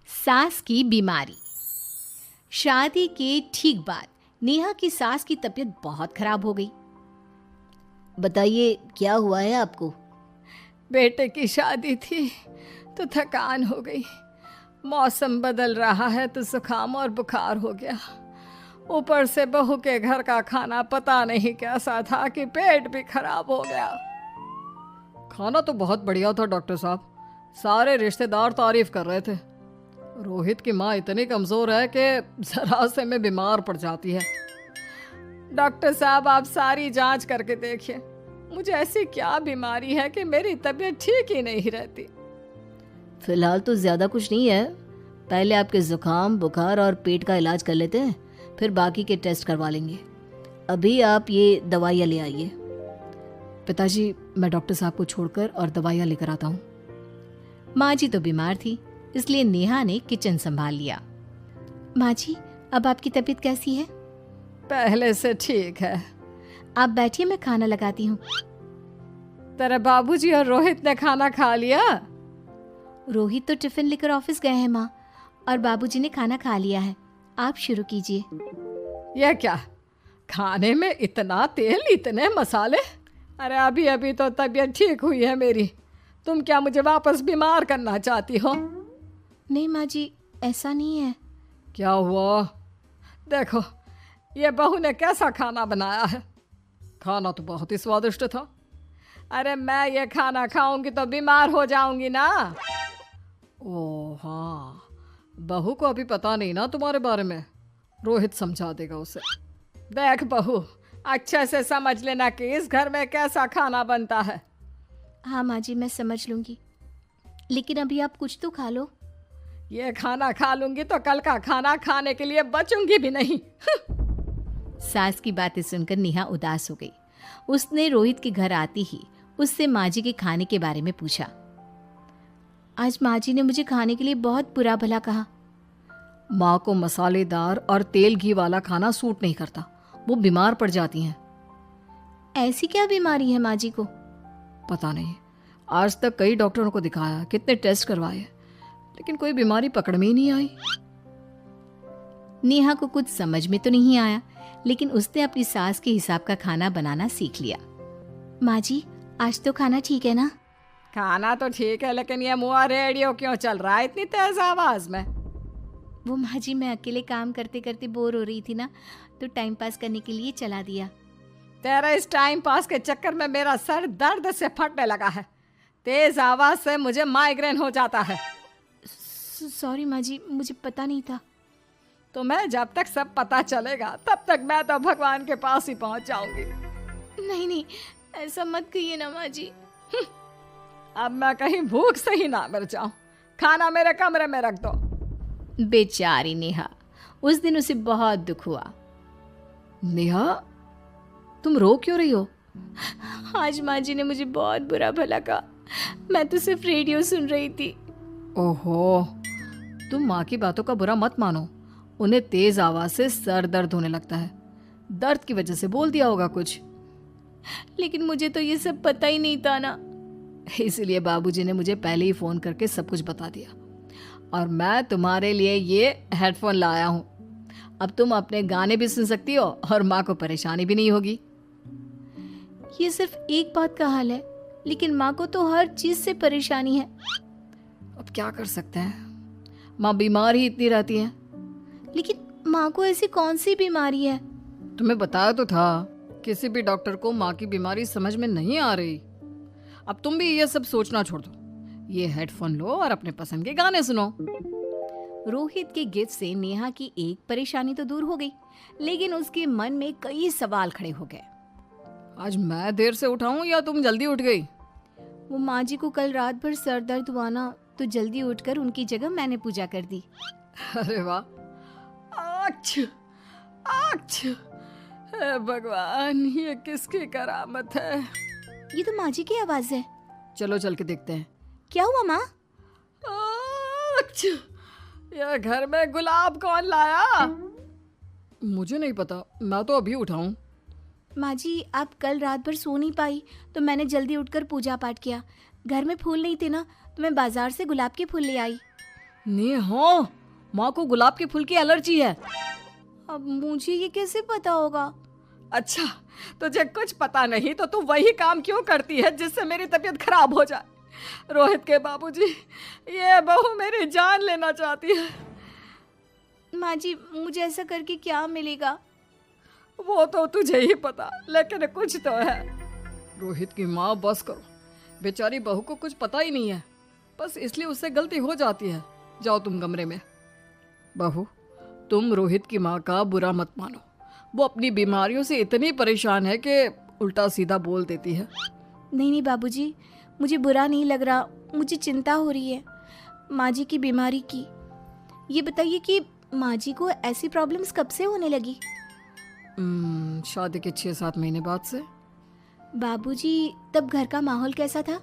सास की बीमारी। शादी के ठीक बाद नेहा की सास की तबीयत बहुत खराब हो गई। बताइए क्या हुआ है आपको? बेटे की शादी थी तो थकान हो गई। मौसम बदल रहा है तो जुकाम और बुखार हो गया। ऊपर से बहू के घर का खाना पता नहीं कैसा था कि पेट भी खराब हो गया। खाना तो बहुत बढ़िया था डॉक्टर साहब, सारे रिश्तेदार तारीफ कर रहे थे। रोहित की माँ इतनी कमज़ोर है कि जरा से में बीमार पड़ जाती है। डॉक्टर साहब आप सारी जांच करके देखिए, मुझे ऐसी क्या बीमारी है कि मेरी तबीयत ठीक ही नहीं रहती। फिलहाल तो ज़्यादा कुछ नहीं है, पहले आपके ज़ुकाम बुखार और पेट का इलाज कर लेते हैं, फिर बाकी के टेस्ट करवा लेंगे। अभी आप ये दवाइयाँ ले आइए। पिताजी मैं डॉक्टर साहब को छोड़कर और दवाइयाँ लेकर आता हूँ। माँ जी तो बीमार थी, इसलिए नेहा ने किचन संभाल लिया। माँ जी अब आपकी तबीयत कैसी है? पहले से ठीक है। आप बैठिए, मैं खाना लगाती हूँ। तेरे बाबूजी और रोहित ने खाना खा लिया? रोहित तो टिफिन लेकर ऑफिस गए हैं माँ, और बाबूजी ने खाना खा लिया है। आप शुरू कीजिए। यह क्या, खाने में इतना तेल इतने मसाले? अरे अभी अभी तो तबीयत ठीक हुई है मेरी, तुम क्या मुझे वापस बीमार करना चाहती हो? नहीं माँ जी, ऐसा नहीं है। क्या हुआ? देखो ये बहू ने कैसा खाना बनाया है। खाना तो बहुत ही स्वादिष्ट था। अरे मैं ये खाना खाऊंगी तो बीमार हो जाऊंगी ना। ओह हाँ, बहू को अभी पता नहीं ना तुम्हारे बारे में, रोहित समझा देगा उसे। देख बहू, अच्छे से समझ लेना कि इस घर में कैसा खाना बनता है। हाँ माँ जी, मैं समझ लूँगी, लेकिन अभी आप कुछ तो खा लो। ये खाना खा लूंगी तो कल का खाना खाने के लिए बचूंगी भी नहीं। सास की बातें सुनकर नेहा उदास हो गई। उसने रोहित के घर आते ही उससे माँ जी के खाने के बारे में पूछा। आज माँ जी ने मुझे खाने के लिए बहुत बुरा भला कहा। माँ को मसालेदार और तेल घी वाला खाना सूट नहीं करता, वो बीमार पड़ जाती हैं। ऐसी क्या बीमारी है माँ जी को? पता नहीं, आज तक कई डॉक्टरों को दिखाया, कितने टेस्ट करवाए, लेकिन कोई बीमारी पकड़ में ही नहीं आई। नेहा को कुछ समझ में तो नहीं आया, लेकिन उसने अपनी सास के हिसाब का खाना बनाना सीख लिया। माँ जी आज तो खाना ठीक है ना? खाना तो ठीक है, लेकिन ये मुआ रेडियो क्यों चल रहा है इतनी तेज आवाज में? वो माँ जी मैं अकेले काम करते करते बोर हो रही थी ना, तो टाइम पास करने के लिए चला दिया। तेरा इस टाइम पास के चक्कर में मेरा सर दर्द से फटने लगा है। तेज आवाज से मुझे माइग्रेन हो जाता है। सॉरी माँ जी, मुझे पता नहीं था। तुम्हें जब तक सब पता चलेगा तब तक मैं तो भगवान के पास ही पहुंच जाऊंगी। नहीं नहीं, ऐसा मत कहिए ना माँ जी। अब मैं कहीं भूख से ही ना मर जाऊं। खाना मेरे कमरे में रख दो। बेचारी नेहा, उस दिन उसे बहुत दुख हुआ। नेहा तुम रो क्यों रही हो? आज माँ जी ने मुझे बहुत बुरा भला कहा, मैं तो सिर्फ रेडियो सुन रही थी। ओहो, तुम माँ की बातों का बुरा मत मानो, उन्हें तेज आवाज से सर दर्द होने लगता है, दर्द की वजह से बोल दिया होगा कुछ। लेकिन मुझे तो ये सब पता ही नहीं था ना, इसलिए बाबूजी ने मुझे पहले ही फोन करके सब कुछ बता दिया, और मैं तुम्हारे लिए ये हेडफोन लाया हूँ। अब तुम अपने गाने भी सुन सकती हो और माँ को परेशानी भी नहीं होगी। ये सिर्फ एक बात का हाल है, लेकिन माँ को तो हर चीज से परेशानी है। अब क्या कर सकते हैं, माँ बीमार ही इतनी रहती है। लेकिन माँ को ऐसी कौन सी बीमारी है? तुम्हें बताया तो था, किसी भी डॉक्टर को माँ की बीमारी समझ में नहीं आ रही। अब तुम भी ये सब सोचना छोड़ दो, ये हेडफोन लो और अपने पसंद के गाने सुनो। रोहित के गिफ्ट से नेहा की एक परेशानी तो दूर हो गई, लेकिन उसके मन में कई सवाल खड़े हो गए। आज मैं देर से उठा हूँ या तुम जल्दी उठ गई? वो माँ जी को कल रात भर सर दर्द हुआ ना, तो जल्दी उठकर उनकी जगह मैंने पूजा कर दी। अरे वाह, अच्छा अच्छा, हे भगवान ये किसकी करामत है? ये तो माँ जी की आवाज है। चलो चल के देखते हैं। क्या हुआ माँ? अच्छा, ये घर में गुलाब कौन लाया? मुझे नहीं पता, मैं तो अभी उठा हूँ। माँ जी आप कल रात भर सो नहीं पाई, तो मैंने जल्दी उठकर पूजा पाठ किया। घर में फूल नहीं थे ना, तो मैं बाजार से गुलाब के फूल ले आई। नेहा, माँ को गुलाब के फूल की एलर्जी है। अब मुझे ये कैसे पता होगा? अच्छा, तुझे कुछ पता नहीं तो तू वही काम क्यों करती है जिससे मेरी तबीयत खराब हो जाए? रोहित के बाबूजी, ये बहू मेरी जान लेना चाहती है। माँ जी, मुझे ऐसा करके क्या मिलेगा? वो तो तुझे ही पता, लेकिन कुछ तो है। रोहित की माँ, बस करो। बेचारी बहू को कुछ पता ही नहीं है, बस इसलिए उससे गलती हो जाती है। जाओ तुम कमरे में। बहू, तुम रोहित की माँ का बुरा मत मानो। वो अपनी बीमारियों से इतनी परेशान है कि उल्टा सीधा बोल देती है। नहीं नहीं बाबूजी, मुझे बुरा नहीं लग रहा, मुझे चिंता हो रही है माँ जी की बीमारी की। ये बताइए कि माँ जी को ऐसी प्रॉब्लम्स कब से होने लगी? शादी के 6-7 महीने बाद से। बाबूजी, तब घर का माहौल कैसा था?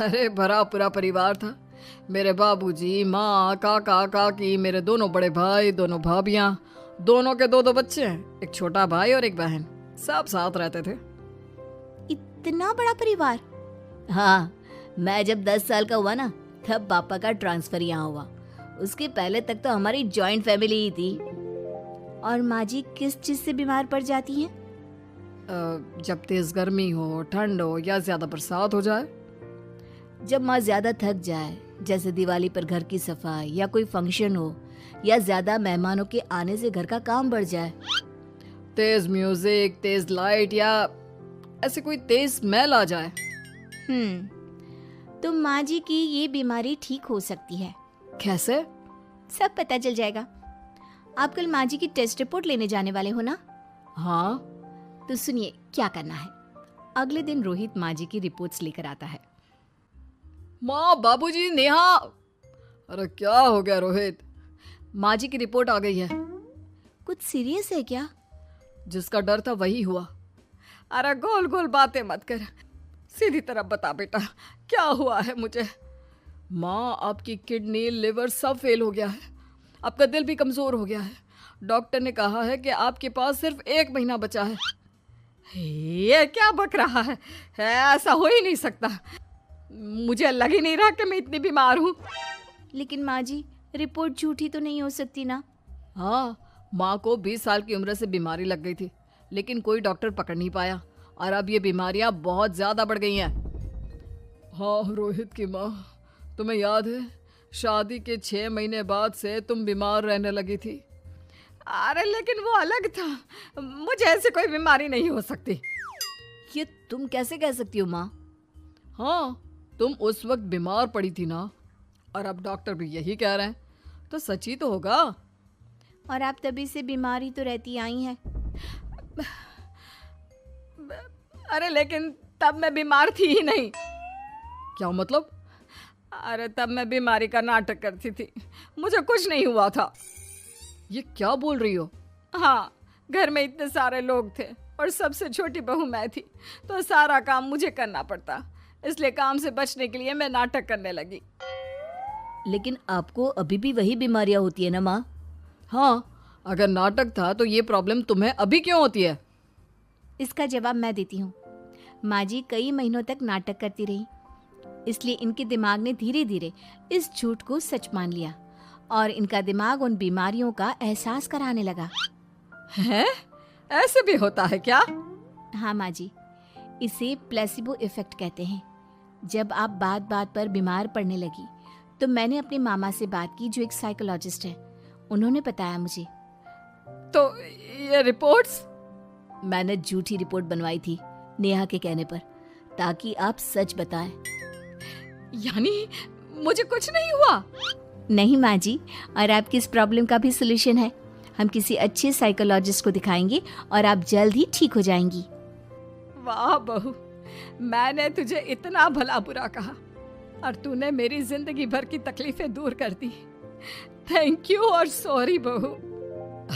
अरे भरा पूरा परिवार था। मेरे बाबूजी, माँ, काका, काकी, मेरे दोनों बड़े भाई, दोनों भाभियाँ, दोनों के 2-2 बच्चे हैं, एक छोटा भाई और एक बहन। सब साथ रहते थे। इतना बड़ा परिवार? हाँ, मैं जब 10 साल का हुआ ना, तब पापा का ट्रांसफर यहाँ हुआ। उसके पहले तक तो हमारी जॉइंट फैमिली ही थी। और माँ जी किस चीज से बीमार पड़ जाती हैं? जब तेज गर्मी हो, ठंड हो या ज्यादा बरसात हो जाए। जब माँ ज्यादा थक जाए, जैसे दिवाली पर घर की सफाई या कोई फंक्शन हो, या ज्यादा मेहमानों के आने से घर का काम बढ़ जाए। तेज म्यूजिक, तेज लाइट या ऐसे कोई तेज स्मेल आ जाए। तो माँ जी की ये बीमारी ठीक हो सकती है। कैसे? सब पता चल जाएगा। आप कल माँ जी की टेस्ट रिपोर्ट लेने जाने वाले हो ना? हाँ। तो सुनिए क्या करना है। अगले दिन रोहित माँ जी की रिपोर्ट्स लेकर आता है। माँ, बाबूजी, नेहा। अरे क्या हो गया रोहित? माँ जी की रिपोर्ट आ गई है। कुछ सीरियस है क्या? जिसका डर था वही हुआ। अरे गोल गोल बातें मत कर, सीधी तरफ बता बेटा, क्या हुआ है मुझे? माँ, आपकी किडनी, लिवर सब फेल हो गया है। आपका दिल भी कमजोर हो गया है। डॉक्टर ने कहा है कि आपके पास सिर्फ 1 महीना बचा है। ये क्या बक रहा है? ऐसा हो ही नहीं सकता। मुझे लग ही नहीं रहा कि मैं इतनी बीमार हूँ। लेकिन माँ जी, रिपोर्ट झूठी तो नहीं हो सकती ना? हाँ, माँ को 20 साल की उम्र से बीमारी लग गई थी, लेकिन कोई डॉक्टर पकड़ नहीं पाया और अब ये बीमारियां बहुत ज्यादा बढ़ गई हैं। हाँ रोहित की माँ, तुम्हें याद है शादी के 6 महीने बाद से तुम बीमार रहने लगी थी। अरे लेकिन वो अलग था, मुझे ऐसी कोई बीमारी नहीं हो सकती। ये तुम कैसे कह सकती हो माँ? हाँ, तुम उस वक्त बीमार पड़ी थी ना, और अब डॉक्टर भी यही कह रहे हैं, तो सच ही तो होगा। और आप तभी से बीमारी तो रहती आई हैं। अरे लेकिन तब मैं बीमार थी ही नहीं। क्या मतलब? अरे तब मैं बीमारी का नाटक करती थी, मुझे कुछ नहीं हुआ था। ये क्या बोल रही हो? हाँ, घर में इतने सारे लोग थे और सबसे छोटी बहू मैं थी, तो सारा काम मुझे करना पड़ता, इसलिए काम से बचने के लिए मैं नाटक करने लगी। लेकिन आपको अभी भी वही बीमारियां होती है ना माँ? हाँ, अगर नाटक था तो ये प्रॉब्लम तुम्हें अभी क्यों होती है? इसका जवाब मैं देती हूँ। माँ जी कई महीनों तक नाटक करती रही, इसलिए इनके दिमाग ने धीरे धीरे इस झूठ को सच मान लिया और इनका दिमाग उन बीमारियों का एहसास कराने लगा। हैं? ऐसे भी होता है क्या? हाँ माँ जी, इसे प्लेसिबो इफेक्ट कहते हैं। जब आप बात बात पर बीमार पड़ने लगी तो मैंने अपने मामा से बात की, जो एक साइकोलॉजिस्ट है। उन्होंने बताया मुझे। तो ये रिपोर्ट्स? मैंने झूठी रिपोर्ट बनवाई थी नेहा के कहने पर, ताकि आप सच बताएं। यानी मुझे कुछ नहीं हुआ? नहीं माँ जी, और आपकी इस प्रॉब्लम का भी सोल्यूशन है। हम किसी अच्छे साइकोलॉजिस्ट को दिखाएंगे और आप जल्द ही ठीक हो जाएंगी। वाह बहू, मैंने तुझे इतना भला बुरा कहा और तूने मेरी जिंदगी भर की तकलीफें दूर कर दी। थैंक यू और सॉरी बहू।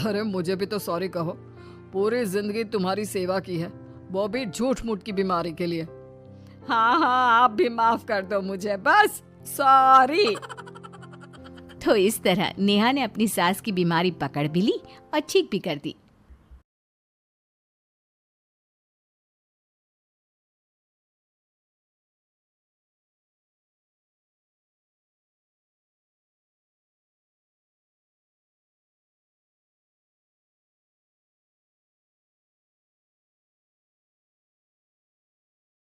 अरे मुझे भी तो सॉरी कहो, पूरी जिंदगी तुम्हारी सेवा की है, वो भी झूठ मूठ की बीमारी के लिए। हाँ हाँ, आप भी माफ कर दो मुझे, बस सॉरी। तो इस तरह नेहा ने अपनी सास की बीमारी पकड़ भी ली और ठीक भी कर दी।